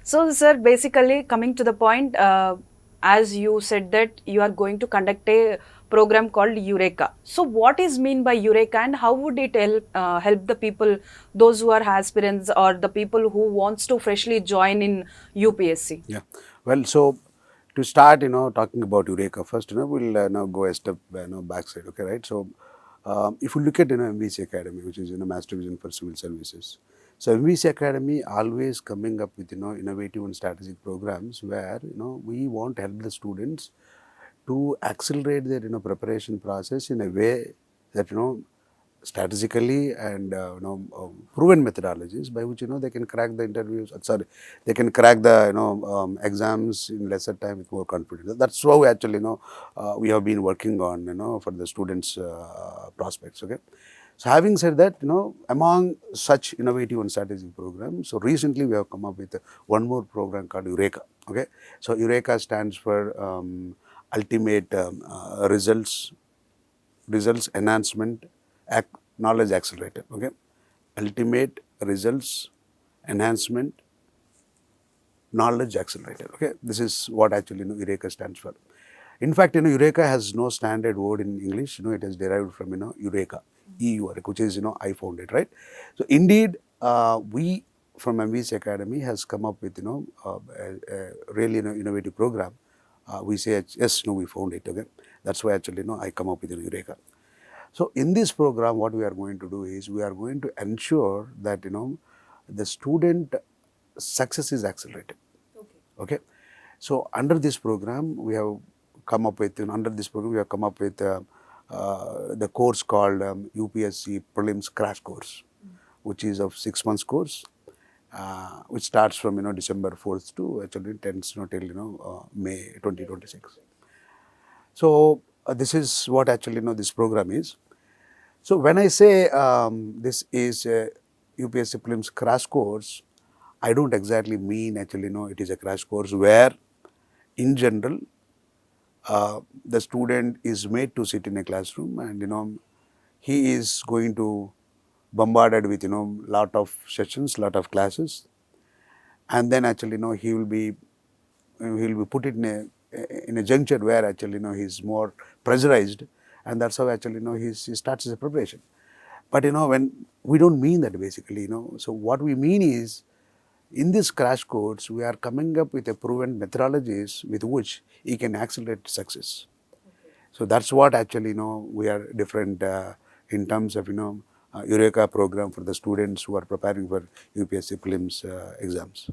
So, sir, basically coming to the point, as you said that you are going to conduct a program called UREKA. So, what is mean by UREKA, and how would it help the people, those who are aspirants or the people who wants to freshly join in UPSC? Yeah. Well, so to start, talking about UREKA first, we'll now go a step, backside. Okay, right? So, if you look at, MVC Academy, which is, Master Vision for Civil Services. So, MVC Academy always coming up with, innovative and strategic programs where, we want to help the students to accelerate their, preparation process in a way that, strategically and proven methodologies by which they can crack the interviews. Sorry, they can crack the exams in lesser time with more confidence. That's how actually we have been working on for the students' prospects. Okay. So having said that, among such innovative and strategic programs, so recently we have come up with one more program called UREKA. Okay, so UREKA stands for Ultimate Results Enhancement Knowledge Accelerator. Okay, Ultimate Results Enhancement Knowledge Accelerator. Okay, this is what actually UREKA stands for. In fact, UREKA has no standard word in English. It is derived from Eureka, EUREKA, which is I found it, right. So indeed, we from MVC Academy has come up with a really innovative program. We say yes, we found it. Okay, that's why actually I come up with UREKA. So in this program, what we are going to do is we are going to ensure that the student success is accelerated. Okay. So under this program, we have come up with the course called UPSC Prelims Crash Course, which is of 6 months course, which starts from December 4th to actually tends till May 2026. So this is what actually this program is. So when I say this is a UPSC Prelims crash course, I don't exactly mean actually it is a crash course where in general the student is made to sit in a classroom and he is going to bombarded with lot of sessions, lot of classes, and then actually he will be put in a juncture where actually he's more pressurized, and that's how actually he starts his preparation. But when we don't mean that basically, so what we mean is in this crash course we are coming up with a proven methodologies with which he can accelerate success. So that's what actually we are different in terms of Eureka program for the students who are preparing for UPSC prelims exams.